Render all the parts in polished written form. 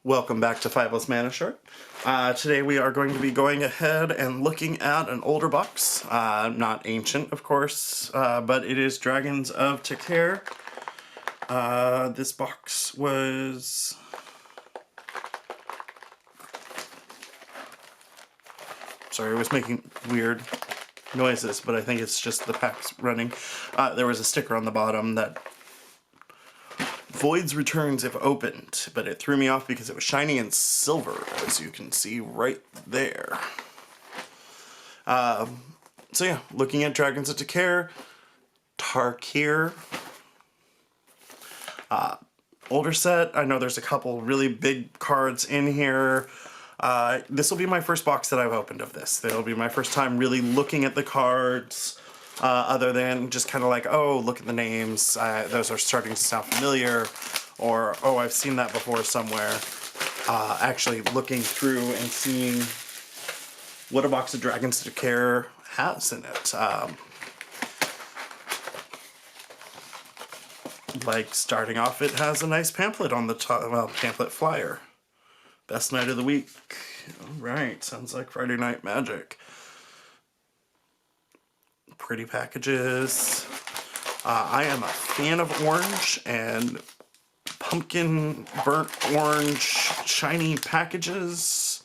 Welcome back to Fiveless Mana Short. Today we are going to be going ahead and looking at an older box. Not ancient, of course, but it is Dragons of Takhir. This box was... Sorry, I was making weird noises, but I think it's just the pack's running. There was a sticker on the bottom that voids returns if opened, but it threw me off because it was shiny and silver, as you can see right there. So yeah, looking at Dragons of Takhir, Takhir. Older set. I know there's a couple really big cards in here. This will be my first box that I've opened of this. It'll be my first time really looking at the cards, other than just kind of like, oh, look at the names. Those are starting to sound familiar, or, oh, I've seen that before somewhere. Actually looking through and seeing what a box of Dragons of Takhir has in it. Like, starting off, it has a nice pamphlet on the top, well, pamphlet flyer. Best night of the week. Alright, sounds like Friday Night Magic. Pretty packages. I am a fan of orange and pumpkin, burnt orange, shiny packages.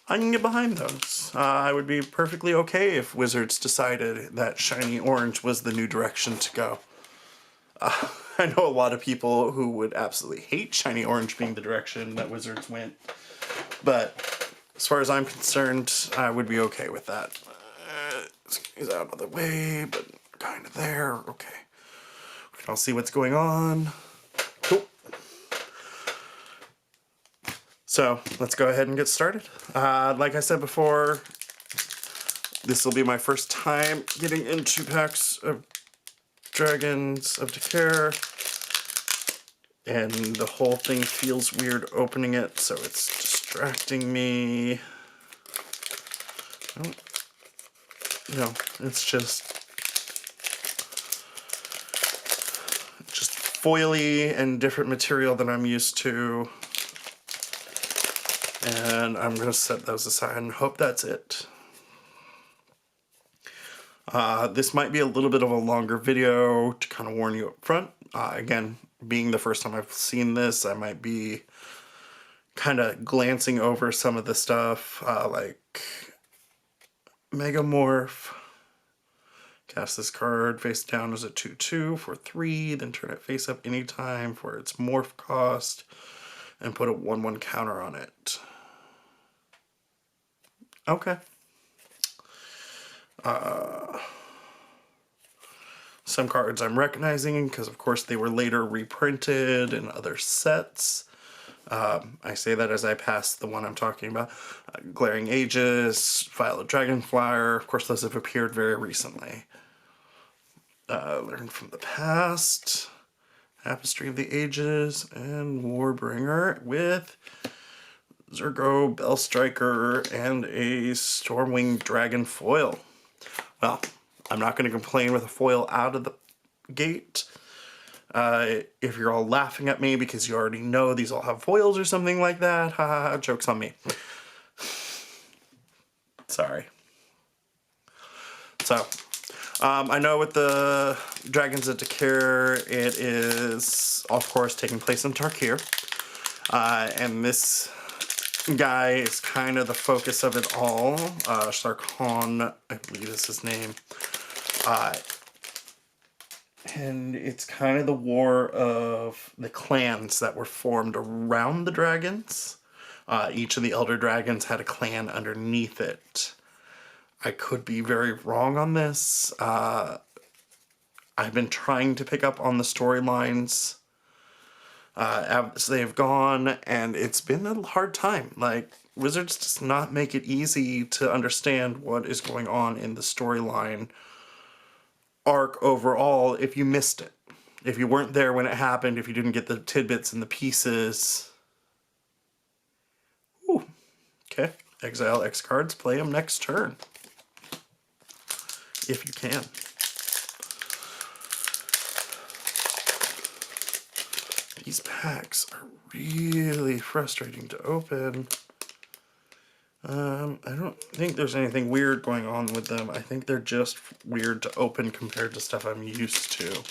I can get behind those. I would be perfectly okay if Wizards decided that shiny orange was the new direction to go. I know a lot of people who would absolutely hate shiny orange being the direction that Wizards went, but as far as I'm concerned, I would be okay with that. He's out of the way, but kind of there. Okay. We can all see what's going on. Cool. So, let's go ahead and get started. Like I said before, this will be my first time getting into packs of Dragons of Takhir, and the whole thing feels weird opening it, so it's distracting me. Oh, no, it's just foily and different material than I'm used to, and I'm going to set those aside and hope that's it. This might be a little bit of a longer video to kind of warn you up front. Again, being the first time I've seen this, I might be kind of glancing over some of the stuff, like Megamorph. Cast this card face down as a 2/2 for 3, then turn it face up anytime for its morph cost, and put a 1/1 counter on it. Okay. Some cards I'm recognizing because, of course, they were later reprinted in other sets. I say that as I pass the one I'm talking about. Glaring Aegis, Violet Dragonflyer. Of course, those have appeared very recently. Learn from the Past, Tapestry of the Ages, and Warbringer with Zergo, Bellstriker, and a Stormwing Dragon foil. Well, I'm not going to complain with a foil out of the gate. If you're all laughing at me because you already know these all have foils or something like that, haha, joke's on me. Sorry. So, I know with the Dragons of Takhir, it is, of course, taking place in Takhir. And this guy is kind of the focus of it all. Sarkhan, I believe is his name. And it's kind of the war of the clans that were formed around the dragons. Each of the elder dragons had a clan underneath it. I could be very wrong on this. I've been trying to pick up on the storylines as they've gone, and it's been a hard time. Like, Wizards does not make it easy to understand what is going on in the storyline arc overall if you missed it. If you weren't there when it happened, if you didn't get the tidbits and the pieces. Ooh. Okay. Exile X cards, play them next turn. If you can. These packs are really frustrating to open. I don't think there's anything weird going on with them. I think they're just weird to open compared to stuff I'm used to.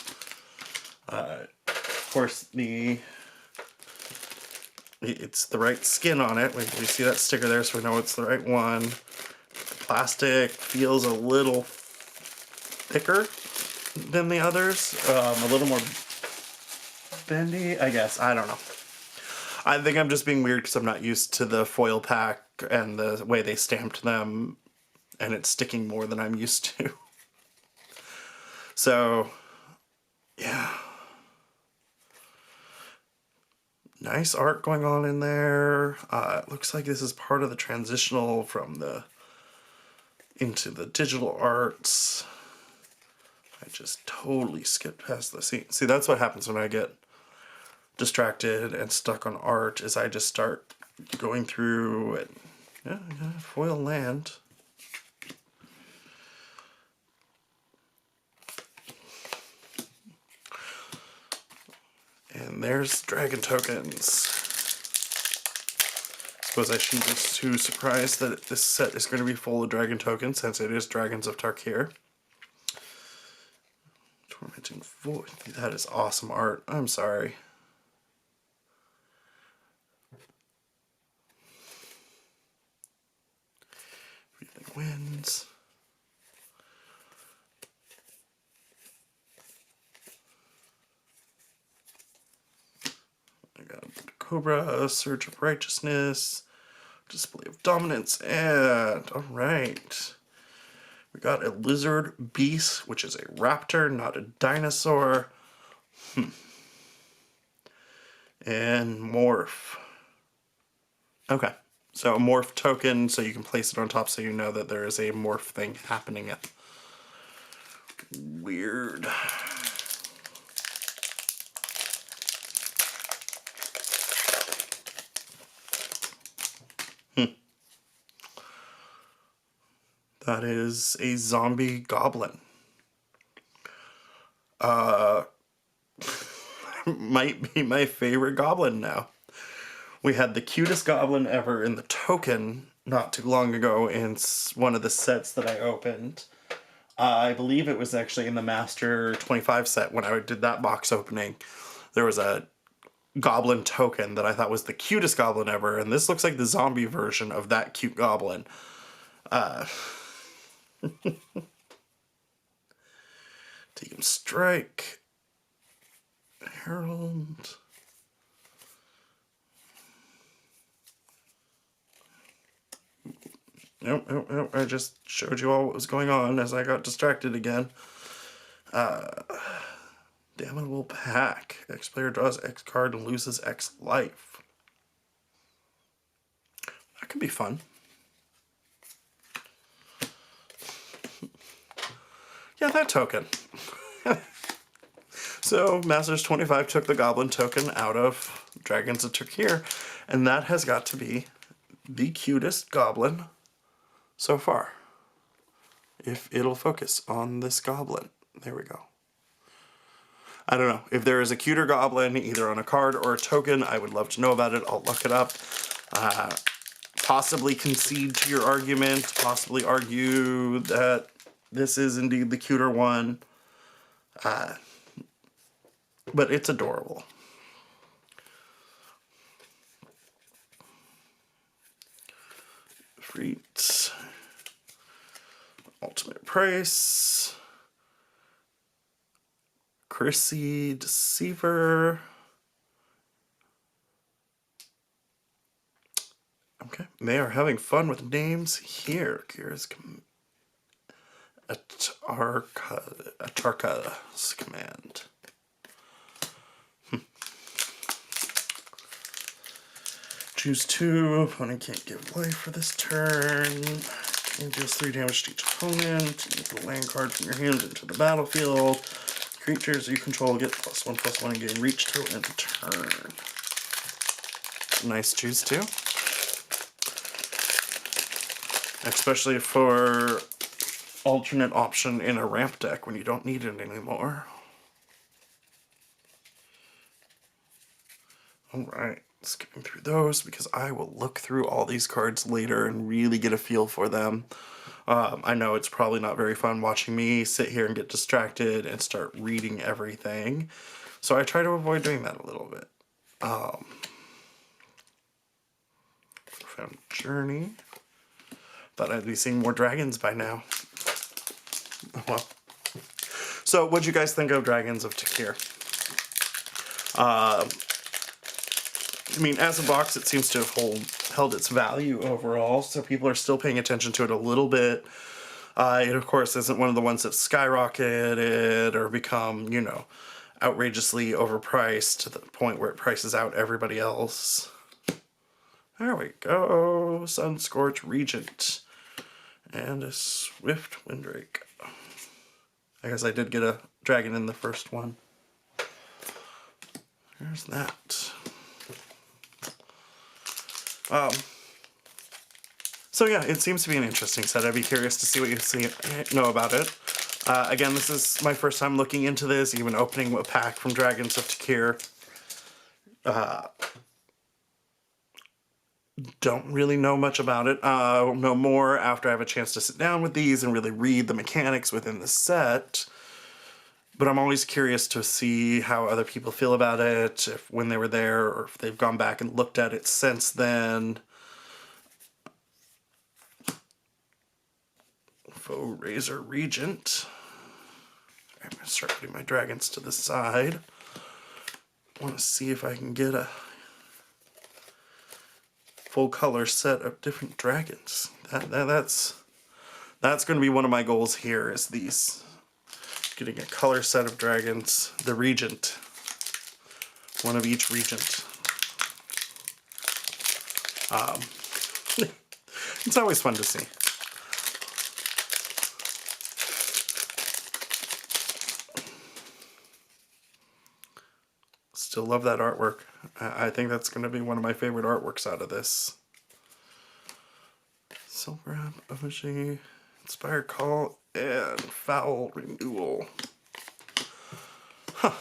Of course, it's the right skin on it. We see that sticker there, so we know it's the right one. The plastic feels a little thicker than the others. A little more bendy, I guess. I don't know. I think I'm just being weird because I'm not used to the foil pack and the way they stamped them, and it's sticking more than I'm used to. So, yeah. Nice art going on in there. It looks like this is part of the transitional from into the digital arts. I just totally skipped past the scene. See, that's what happens when I get distracted and stuck on art, is I just start going through and foil land. And there's dragon tokens. Suppose I shouldn't be too surprised that this set is going to be full of dragon tokens, since it is Dragons of Takhir. Tormenting Void. That is awesome art. I'm sorry. Breathing Winds. I got Cobra, Surge of Righteousness, Display of Dominance, and alright. We got a Lizard Beast, which is a raptor, not a dinosaur. And Morph. Okay, so a Morph token, so you can place it on top so you know that there is a Morph thing happening. Weird. That is a zombie goblin. Might be my favorite goblin now. We had the cutest goblin ever in the token not too long ago in one of the sets that I opened. I believe it was actually in the Master 25 set when I did that box opening. There was a goblin token that I thought was the cutest goblin ever, and this looks like the zombie version of that cute goblin. Take him strike. Herald. Nope. I just showed you all what was going on as I got distracted again. Damnable Pack. X player draws X card and loses X life. That could be fun. Yeah, that token. So, Masters 25 took the Goblin token out of Dragons of Takhir, and that has got to be the cutest Goblin so far. If it'll focus on this Goblin. There we go. I don't know. If there is a cuter Goblin, either on a card or a token, I would love to know about it. I'll look it up. Possibly concede to your argument. Possibly argue that this is indeed the cuter one. But it's adorable. Freet. Ultimate Price. Chrissy Deceiver. Okay, they are having fun with names here. Kira's Atarka's command. Choose 2. Opponent can't give life for this turn. And deals 3 damage to each opponent. You put a land card from your hand into the battlefield. Creatures you control get +1/+1 and gain reach till end of turn. Nice choose 2. Especially for alternate option in a ramp deck when you don't need it anymore. Alright, skipping through those because I will look through all these cards later and really get a feel for them. I know it's probably not very fun watching me sit here and get distracted and start reading everything. So I try to avoid doing that a little bit. Found Journey. Thought I'd be seeing more dragons by now. Well. So what'd you guys think of Dragons of Takhir? I mean, as a box, it seems to have held its value overall, so people are still paying attention to it a little bit. It, of course, isn't one of the ones that skyrocketed or become, you know, outrageously overpriced to the point where it prices out everybody else. There we go. Sunscorch Regent. And a Swift Windrake. I guess I did get a dragon in the first one. There's that. So yeah, it seems to be an interesting set. I'd be curious to see what you know about it. Again, this is my first time looking into this, even opening a pack from Dragons of Takhir. Don't really know much about it. I'll know more after I have a chance to sit down with these and really read the mechanics within the set. But I'm always curious to see how other people feel about it, if when they were there, or if they've gone back and looked at it since then. Faux Razor Regent. I'm going to start putting my dragons to the side. I want to see if I can get a full color set of different dragons. That's going to be one of my goals here, is these. Getting a color set of dragons. The Regent. One of each Regent. It's always fun to see. Still love that artwork. I think that's going to be one of my favorite artworks out of this. Silver Effigy, Inspired Call, and Foul Renewal. Huh.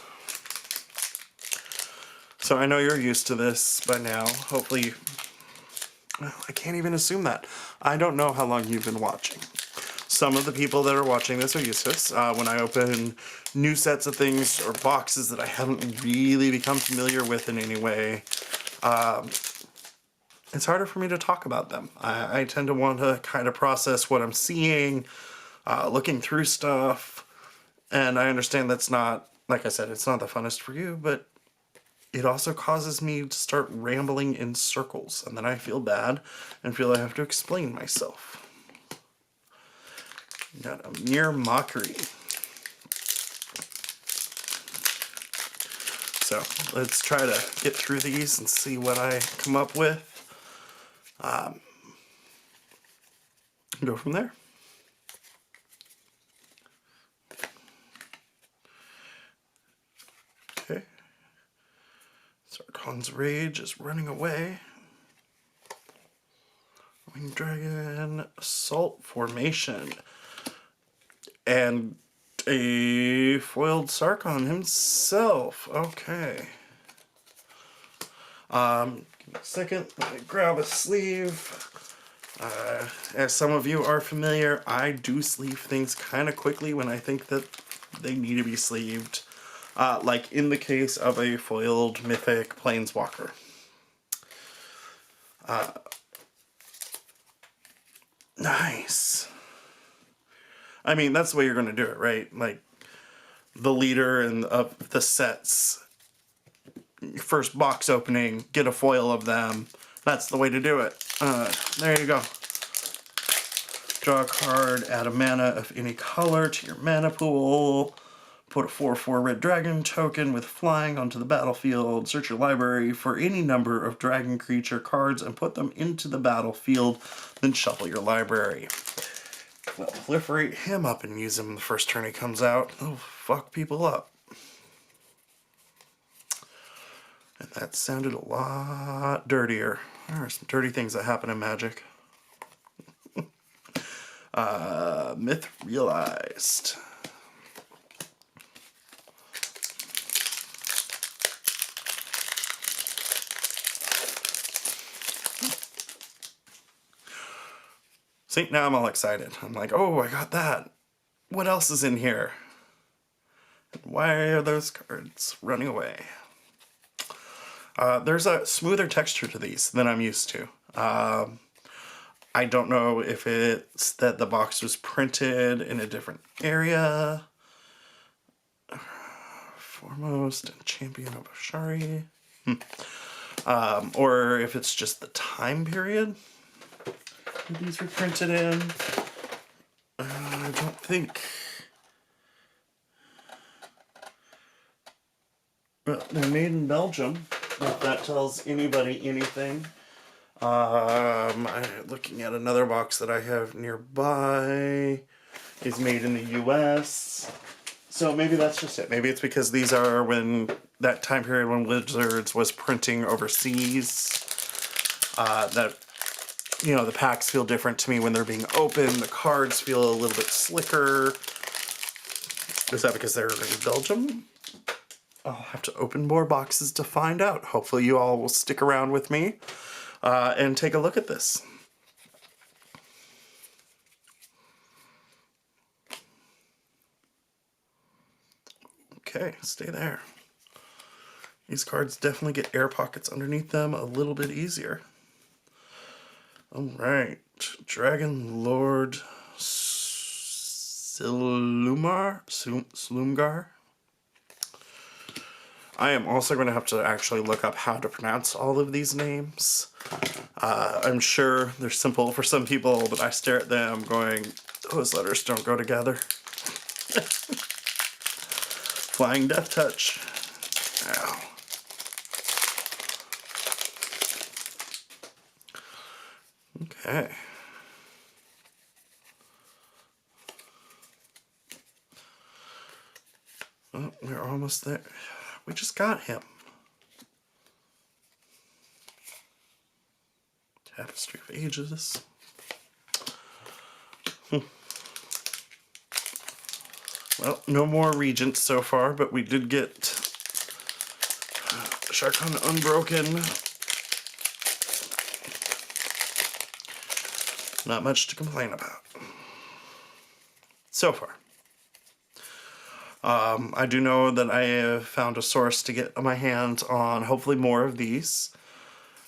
So I know you're used to this by now. Hopefully, well, I can't even assume that. I don't know how long you've been watching. Some of the people that are watching this are used to this. When I open new sets of things or boxes that I haven't really become familiar with in any way, it's harder for me to talk about them. I tend to want to kind of process what I'm seeing, looking through stuff, and I understand that's not, like I said, it's not the funnest for you, but it also causes me to start rambling in circles, and then I feel bad and feel I have to explain myself. Not a mere mockery. So let's try to get through these and see what I come up with. Go from there. Okay. Sarkon's Rage is running away. Winged Dragon, Assault Formation. And a foiled Sarkon himself. Okay. Give me a second. Let me grab a sleeve. As some of you are familiar, I do sleeve things kind of quickly when I think that they need to be sleeved. Like in the case of a foiled Mythic Planeswalker. Nice. I mean, that's the way you're going to do it, right? Like, the leader of the sets, first box opening, get a foil of them. That's the way to do it. There you go. Draw a card, add a mana of any color to your mana pool. Put a 4/4 red dragon token with flying onto the battlefield. Search your library for any number of dragon creature cards and put them into the battlefield. Then shuffle your library. We'll proliferate him up and use him the first turn he comes out. He'll fuck people up. And that sounded a lot dirtier. There are some dirty things that happen in Magic. Myth Realized. See, now I'm all excited. I'm like, oh, I got that. What else is in here? Why are those cards running away? There's a smoother texture to these than I'm used to. I don't know if it's that the box was printed in a different area. Foremost and Champion of Ashari. Or if it's just the time period these were printed in. I don't think. Well, they're made in Belgium, if that tells anybody anything. I'm looking at another box that I have nearby. Is made in the US. So maybe that's just it. Maybe it's because these are when that time period when Wizards was printing overseas. That, you know, the packs feel different to me when they're being opened. The cards feel a little bit slicker. Is that because they're in Belgium? I'll have to open more boxes to find out. Hopefully you all will stick around with me and take a look at this. Okay, stay there. These cards definitely get air pockets underneath them a little bit easier. Alright, Dragon Lord Slumgar. I am also going to have to actually look up how to pronounce all of these names. I'm sure they're simple for some people, but I stare at them going, those letters don't go together. Flying Death Touch. Ow. Okay. Oh, we're almost there. We just got him. Tapestry of Ages. Well, no more Regents so far, but we did get Sharkon Unbroken. Not much to complain about. So far. I do know that I have found a source to get my hands on hopefully more of these.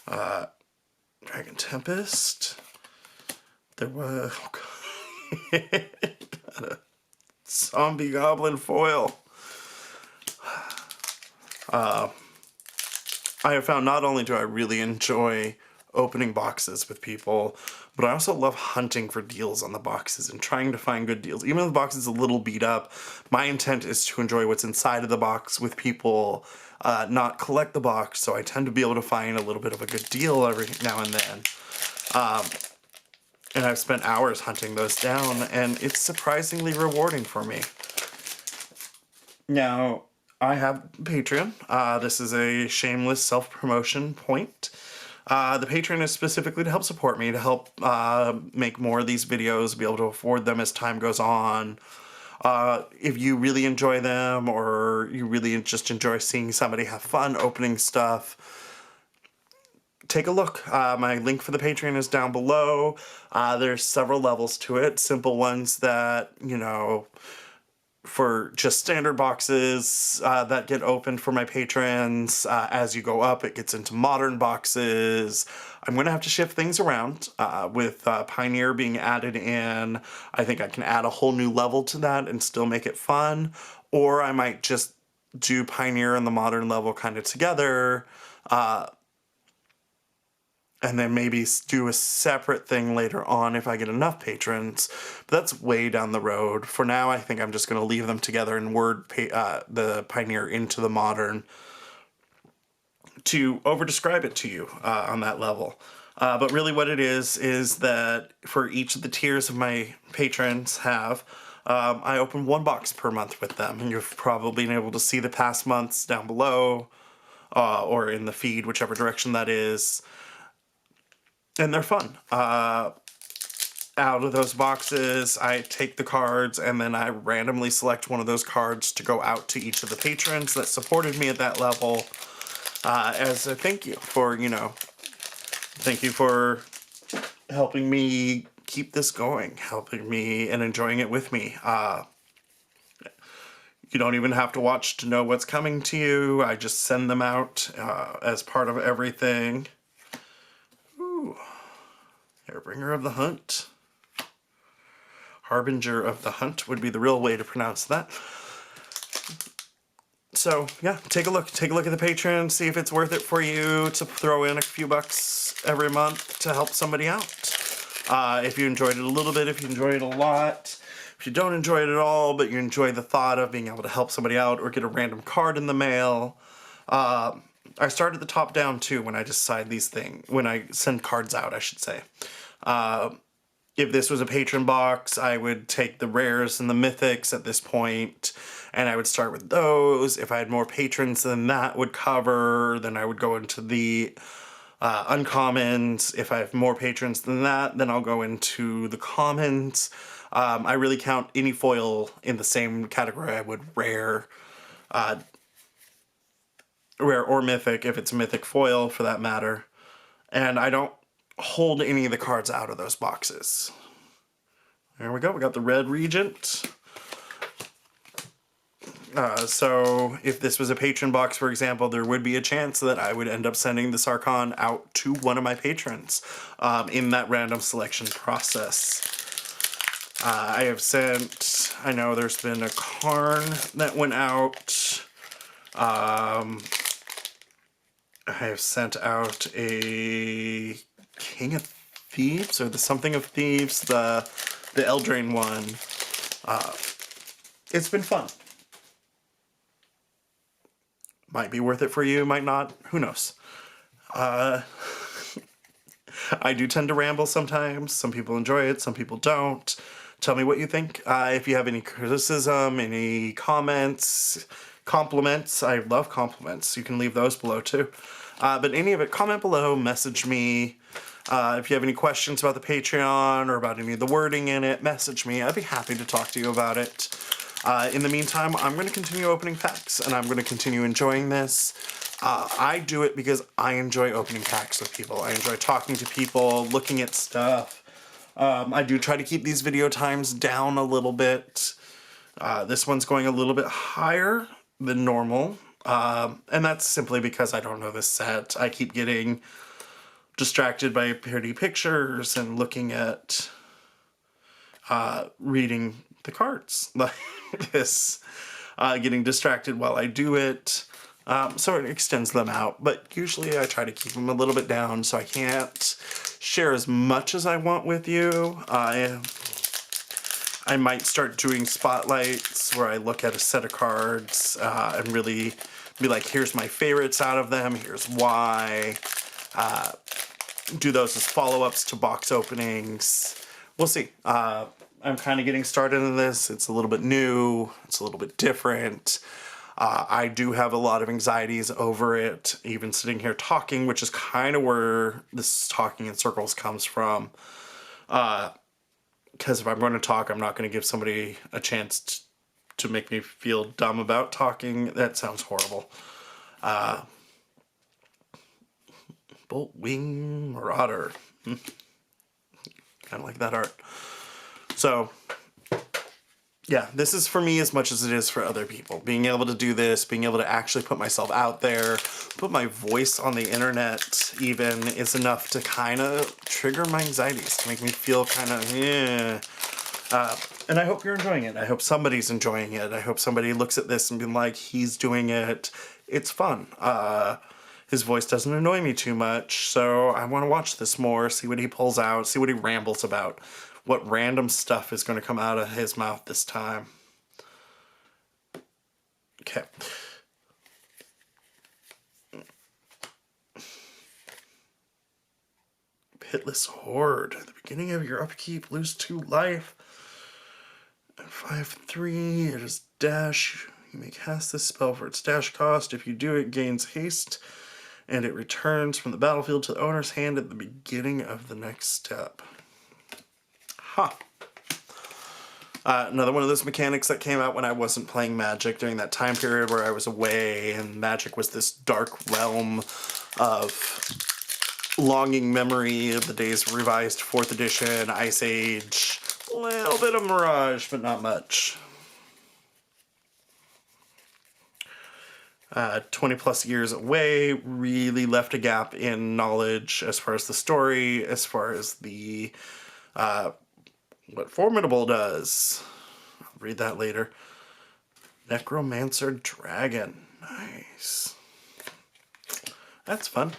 Dragon Tempest. There was... Oh, Zombie Goblin foil. I have found not only do I really enjoy opening boxes with people, but I also love hunting for deals on the boxes and trying to find good deals. Even if the box is a little beat up, my intent is to enjoy what's inside of the box with people, not collect the box, so I tend to be able to find a little bit of a good deal every now and then. And I've spent hours hunting those down, and it's surprisingly rewarding for me. Now, I have Patreon. This is a shameless self-promotion point. The Patreon is specifically to help support me, to help make more of these videos, be able to afford them as time goes on. If you really enjoy them, or you really just enjoy seeing somebody have fun opening stuff, take a look. My link for the Patreon is down below. There's several levels to it. Simple ones that, you know, for just standard boxes that get opened for my patrons. As you go up, it gets into modern boxes. I'm going to have to shift things around with Pioneer being added in. I think I can add a whole new level to that and still make it fun. Or I might just do Pioneer and the modern level kind of together. And then maybe do a separate thing later on if I get enough patrons. But that's way down the road. For now, I think I'm just going to leave them together and word the Pioneer into the Modern to over-describe it to you on that level. But really what it is that for each of the tiers of my patrons I open one box per month with them. And you've probably been able to see the past months down below or in the feed, whichever direction that is. And they're fun. Out of those boxes, I take the cards and then I randomly select one of those cards to go out to each of the patrons that supported me at that level as a thank you for, you know, thank you for helping me keep this going, helping me and enjoying it with me. You don't even have to watch to know what's coming to you. I just send them out as part of everything. Ooh. Harbinger of the Hunt. Harbinger of the Hunt would be the real way to pronounce that. So, yeah, take a look. Take a look at the Patreon, see if it's worth it for you to throw in a few bucks every month to help somebody out. If you enjoyed it a little bit, if you enjoyed it a lot, if you don't enjoy it at all, but you enjoy the thought of being able to help somebody out or get a random card in the mail. I start at the top down, too, when I decide these things. When I send cards out, I should say. If this was a patron box, I would take the rares and the mythics at this point, and I would start with those. If I had more patrons than that would cover, then I would go into the uncommons. If I have more patrons than that, then I'll go into the commons. I really count any foil in the same category I would rare or mythic, if it's mythic foil for that matter. And I don't hold any of the cards out of those boxes. There we go. We got the Red Regent. So if this was a patron box, for example, there would be a chance that I would end up sending the Sarkhan out to one of my patrons in that random selection process. I have sent, I know there's been a Karn that went out. I have sent out a King of Thieves, or the Something of Thieves, the Eldraine one. It's been fun. Might be worth it for you, might not. Who knows? I do tend to ramble sometimes. Some people enjoy it, some people don't. Tell me what you think. If you have any criticism, any comments, compliments. I love compliments. You can leave those below too. But any of it, comment below, message me. If you have any questions about the Patreon or about any of the wording in it, message me. I'd be happy to talk to you about it. In the meantime, I'm going to continue opening packs, and I'm going to continue enjoying this. I do it because I enjoy opening packs with people. I enjoy talking to people, looking at stuff. I do try to keep these video times down a little bit. This one's going a little bit higher than normal. And that's simply because I don't know this set. I keep getting distracted by pretty pictures and looking at reading the cards like this, getting distracted while I do it. So it extends them out, but usually I try to keep them a little bit down so I can't share as much as I want with you. I might start doing spotlights where I look at a set of cards and really be like, here's my favorites out of them, here's why. Do those as follow-ups to box openings. We'll see. I'm kind of getting started in this. It's a little bit new. It's a little bit different. I do have a lot of anxieties over it, even sitting here talking, which is kind of where this talking in circles comes from. Because if I'm going to talk, I'm not going to give somebody a chance to make me feel dumb about talking. That sounds horrible. Boltwing Marauder. Kind of like that art. So, yeah, this is for me as much as it is for other people. Being able to do this, being able to actually put myself out there, put my voice on the internet even, is enough to kind of trigger my anxieties, to make me feel kind of, and I hope you're enjoying it. I hope somebody's enjoying it. I hope somebody looks at this and be like, he's doing it. It's fun. His voice doesn't annoy me too much, so I want to watch this more, see what he pulls out, see what he rambles about. What random stuff is going to come out of his mouth this time. Okay. Pitless Horde. At the beginning of your upkeep, lose 2 life. At 5/3, it is dash. You may cast this spell for its dash cost. If you do, it gains haste, and it returns from the battlefield to the owner's hand at the beginning of the next step. Huh. Another one of those mechanics that came out when I wasn't playing Magic during that time period where I was away, and Magic was this dark realm of longing memory of the days of revised 4th edition, Ice Age, a little bit of Mirage, but not much. 20 plus years away really left a gap in knowledge as far as the story, as far as the what Formidable does. I'll read that later. Necromancer Dragon. Nice. That's fun.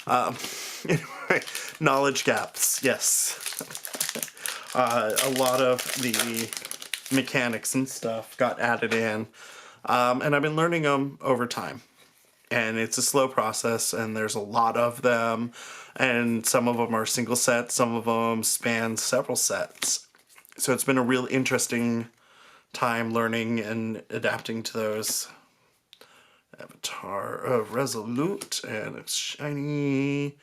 Anyway, knowledge gaps. Yes. A lot of the mechanics and stuff got added in. And I've been learning them over time. And it's a slow process, and there's a lot of them. And some of them are single sets, some of them span several sets. So it's been a real interesting time learning and adapting to those. Avatar of Resolute, and it's shiny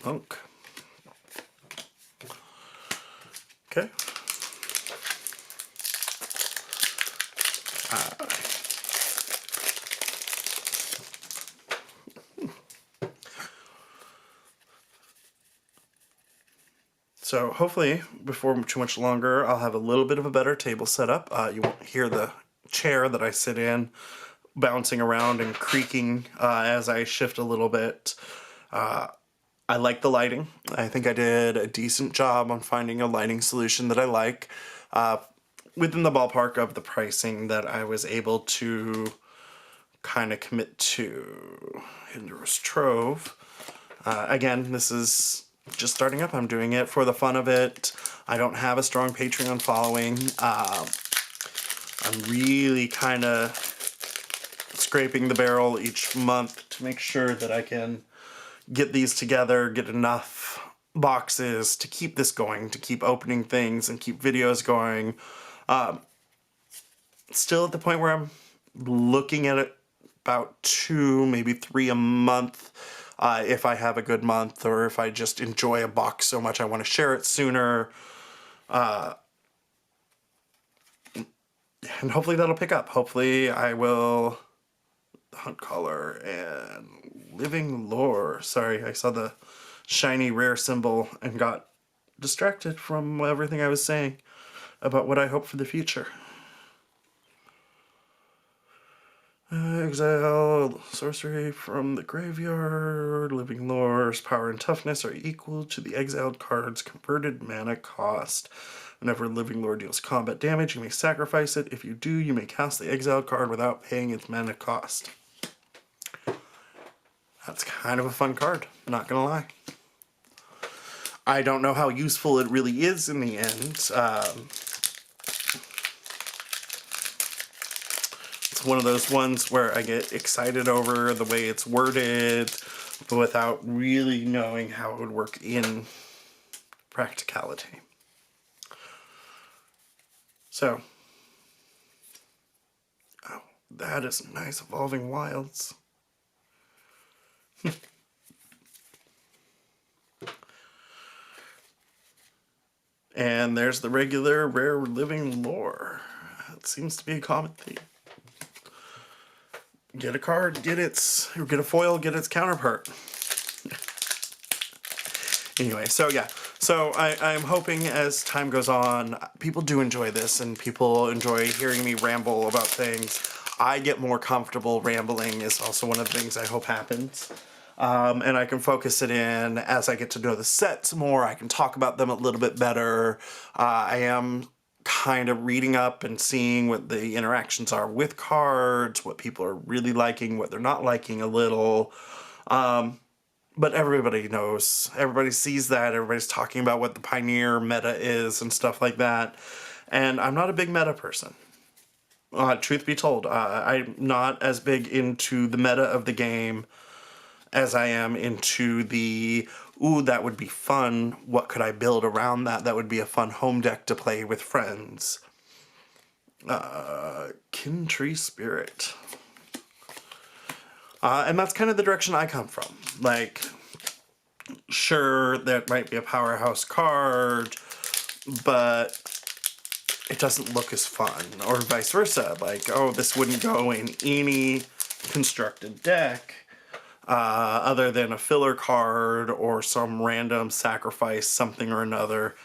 monk. Okay. So hopefully, before too much longer, I'll have a little bit of a better table set up. You won't hear the chair that I sit in bouncing around and creaking as I shift a little bit. I like the lighting. I think I did a decent job on finding a lighting solution that I like within the ballpark of the pricing that I was able to kind of commit to. Hinder's Trove. Again, this is just starting up. I'm doing it for the fun of it. I don't have a strong Patreon following. I'm really kind of scraping the barrel each month to make sure that I can get these together, get enough boxes to keep this going, to keep opening things and keep videos going. Still at the point where I'm looking at it about 2, maybe 3 a month. If I have a good month, or if I just enjoy a box so much I want to share it sooner. And hopefully that'll pick up. Hopefully I will... Hunt Caller and Living Lore. Sorry, I saw the shiny rare symbol and got distracted from everything I was saying about what I hope for the future. Exile sorcery from the graveyard. Living Lore's power and toughness are equal to the exiled card's converted mana cost. Whenever Living Lore deals combat damage, you may sacrifice it. If you do, you may cast the exiled card without paying its mana cost. That's kind of a fun card, not gonna lie. I don't know how useful it really is in the end. It's one of those ones where I get excited over the way it's worded, but without really knowing how it would work in practicality. So, oh, that is nice. Evolving Wilds. And there's the regular rare Living Lore. It seems to be a common theme. Get a card, get a foil, get its counterpart. Anyway, so yeah. So I'm hoping as time goes on, people do enjoy this and people enjoy hearing me ramble about things. I get more comfortable rambling is also one of the things I hope happens. And I can focus it in as I get to know the sets more. I can talk about them a little bit better. I am kind of reading up and seeing what the interactions are with cards, what people are really liking, what they're not liking a little. But everybody knows, everybody sees that, everybody's talking about what the Pioneer meta is and stuff like that. And I'm not a big meta person. Truth be told, I'm not as big into the meta of the game as I am into the, ooh, that would be fun. What could I build around that? That would be a fun home deck to play with friends. Kintree Spirit. And that's kind of the direction I come from. Like, sure, that might be a powerhouse card, but it doesn't look as fun. Or vice versa. Like, oh, this wouldn't go in any constructed deck. other than a filler card or some random sacrifice, something or another.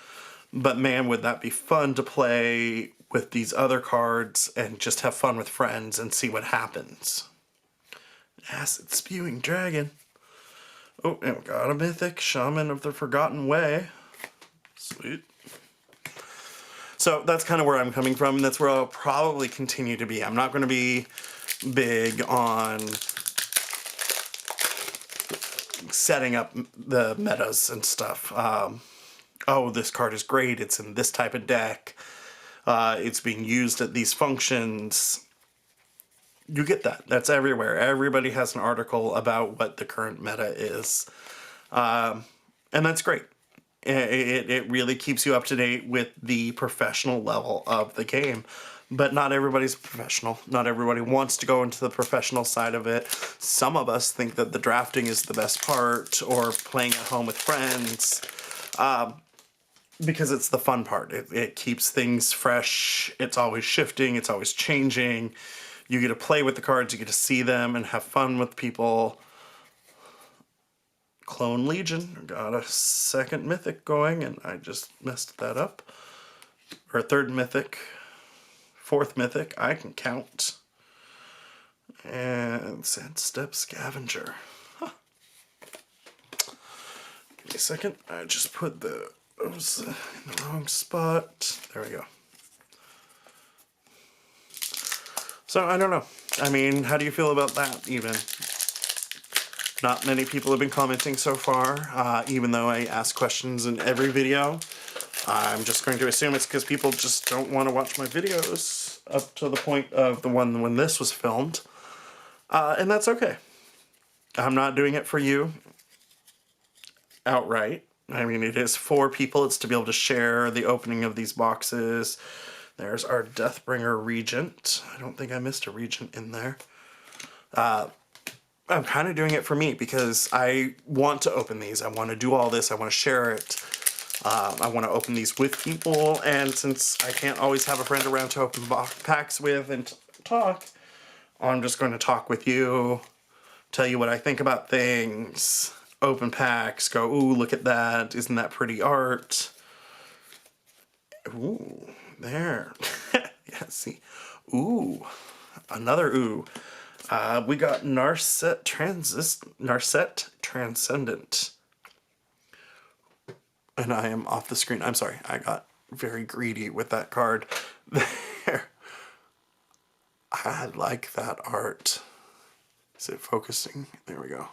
But man, would that be fun to play with these other cards and just have fun with friends and see what happens. Acid spewing dragon. Oh, and we got a mythic Shaman of the Forgotten Way. Sweet. So that's kind of where I'm coming from, and that's where I'll probably continue to be. I'm not going to be big on setting up the metas and stuff. Oh, this card is great. It's in this type of deck. It's being used at these functions. You get that. That's everywhere. Everybody has an article about what the current meta is. And that's great. It really keeps you up to date with the professional level of the game. But not everybody's professional. Not everybody wants to go into the professional side of it. Some of us think that the drafting is the best part, or playing at home with friends, because it's the fun part. It keeps things fresh. It's always shifting. It's always changing. You get to play with the cards. You get to see them and have fun with people. Clone Legion. Got a second mythic going, and I just messed that up. Or a third mythic. Fourth mythic. I can count. And Sandstep Scavenger. Huh. Give me a second. I just put those in the wrong spot. There we go. So, I don't know. I mean, how do you feel about that, even? Not many people have been commenting so far, even though I ask questions in every video. I'm just going to assume it's because people just don't want to watch my videos up to the point of the one when this was filmed. And that's okay. I'm not doing it for you outright. I mean, it is for people. It's to be able to share the opening of these boxes. There's our Deathbringer Regent. I don't think I missed a Regent in there. I'm kind of doing it for me because I want to open these. I want to do all this. I want to share it. I want to open these with people. And since I can't always have a friend around to open packs with and talk, I'm just going to talk with you, tell you what I think about things, open packs, go, ooh, look at that. Isn't that pretty art? Ooh. There. Yeah, see. Ooh. Another ooh. We got Narset Transcendent. And I am off the screen. I'm sorry. I got very greedy with that card. There. I like that art. Is it focusing? There we go.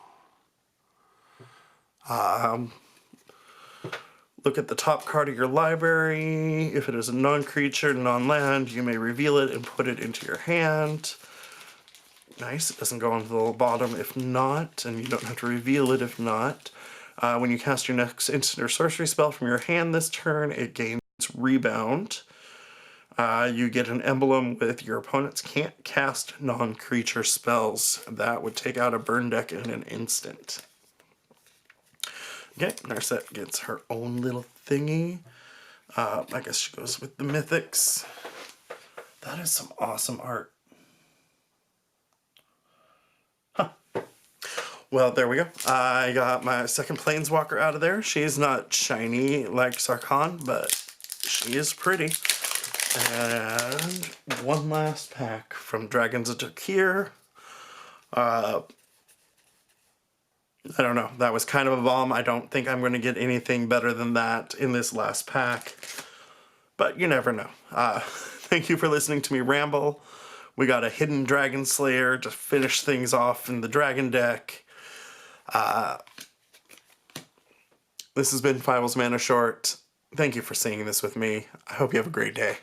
Look at the top card of your library. If it is a non-creature, non-land, you may reveal it and put it into your hand. Nice. It doesn't go on the bottom if not, and you don't have to reveal it if not. When you cast your next instant or sorcery spell from your hand this turn, it gains Rebound. You get an emblem with your opponents can't cast non-creature spells. That would take out a burn deck in an instant. Okay, Narset gets her own little thingy. I guess she goes with the mythics. That is some awesome art. Huh. Well, there we go. I got my second Planeswalker out of there. She's not shiny like Sarkhan, but she is pretty. And one last pack from Dragons of Takhir. I don't know. That was kind of a bomb. I don't think I'm going to get anything better than that in this last pack. But you never know. Thank you for listening to me ramble. We got a Hidden Dragon Slayer to finish things off in the Dragon deck. This has been Fivel's Mana Short. Thank you for seeing this with me. I hope you have a great day.